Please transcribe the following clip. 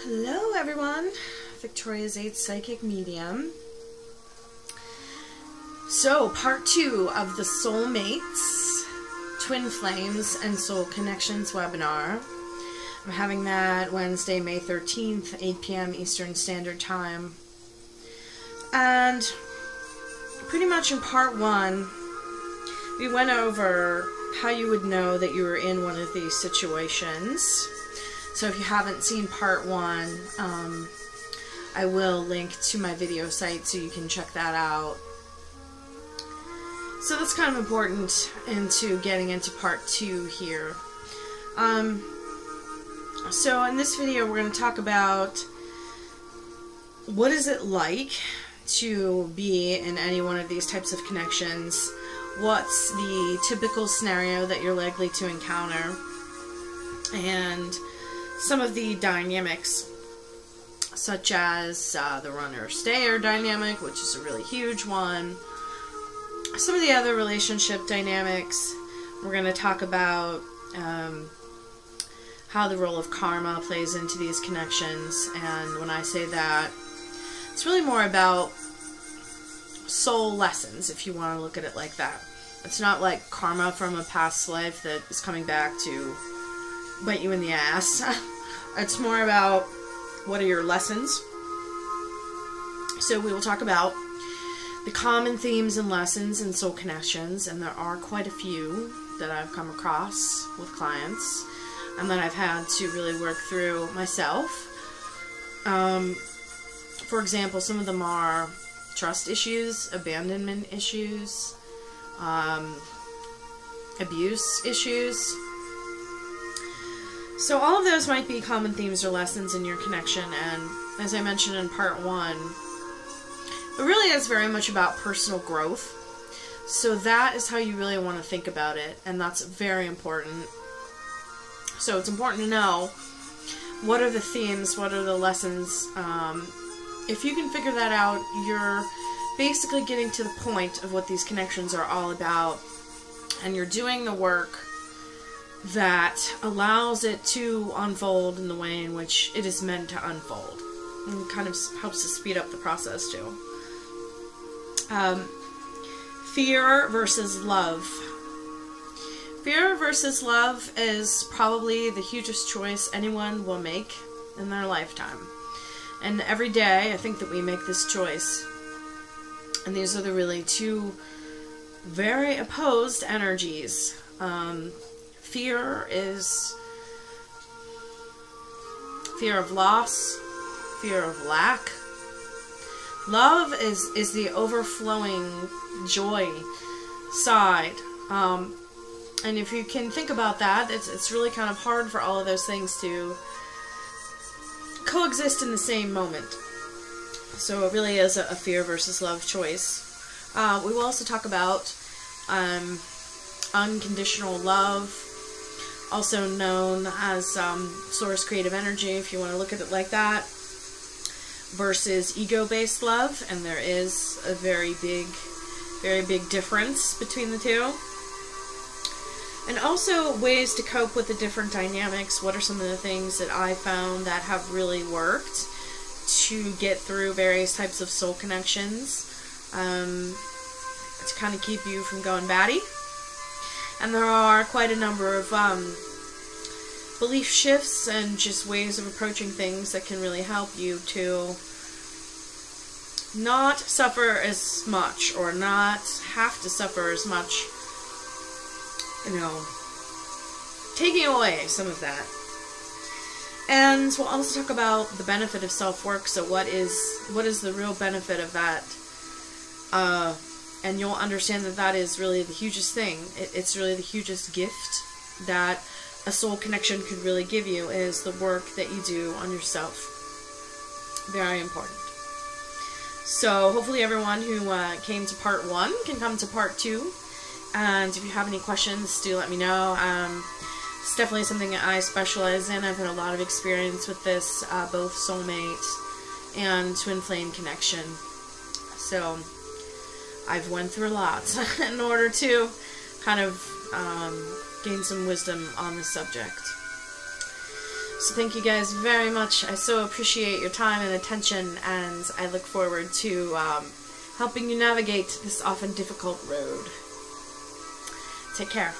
Hello everyone, Victoria's 8th Psychic Medium. So, part 2 of the Soulmates, Twin Flames, and Soul Connections webinar. I'm having that Wednesday, May 13th, 8 p.m. Eastern Standard Time. And pretty much in part 1, we went over how you would know that you were in one of these situations. So if you haven't seen part 1, I will link to my video site so you can check that out. So that's kind of important into getting into part 2 here. So in this video we're going to talk about what is it like to be in any one of these types of connections, what's the typical scenario that you're likely to encounter, and some of the dynamics, such as the runner-stayer dynamic, which is a really huge one. Some of the other relationship dynamics. We're going to talk about how the role of karma plays into these connections, and when I say that, it's really more about soul lessons, if you want to look at it like that. It's not like karma from a past life that is coming back to bite you in the ass. It's more about what are your lessons. So we will talk about the common themes and lessons in soul connections, and there are quite a few that I've come across with clients and that I've had to really work through myself. For example, some of them are trust issues, abandonment issues, abuse issues. So all of those might be common themes or lessons in your connection, and as I mentioned in part 1, it really is very much about personal growth. So that is how you really want to think about it, and that's very important. So it's important to know what are the themes, what are the lessons. If you can figure that out, you're basically getting to the point of what these connections are all about, and you're doing the work that allows it to unfold in the way in which it is meant to unfold. And it kind of helps to speed up the process too. Fear versus love. Fear versus love is probably the hugest choice anyone will make in their lifetime. And every day I think that we make this choice. And these are the really two very opposed energies. Fear is fear of loss, fear of lack. Love is the overflowing joy side. And if you can think about that, it's really kind of hard for all of those things to coexist in the same moment. So it really is a fear versus love choice. We will also talk about unconditional love, also known as source creative energy, if you want to look at it like that, versus ego-based love, and there is a very big difference between the two. And also ways to cope with the different dynamics. What are some of the things that I found that have really worked to get through various types of soul connections, to kind of keep you from going batty. And there are quite a number of belief shifts and just ways of approaching things that can really help you to not suffer as much, or not have to suffer as much, you know, taking away some of that. And we'll also talk about the benefit of self-work. So what is the real benefit of that? And you'll understand that that is really the hugest thing. It's really the hugest gift that a soul connection could really give you, is the work that you do on yourself. Very important. So hopefully everyone who came to part 1 can come to part 2. And if you have any questions, do let me know. It's definitely something that I specialize in. I've had a lot of experience with this, both soulmate and twin flame connection. So I've went through a lot in order to kind of gain some wisdom on the subject. So thank you guys very much. I so appreciate your time and attention, and I look forward to helping you navigate this often difficult road. Take care.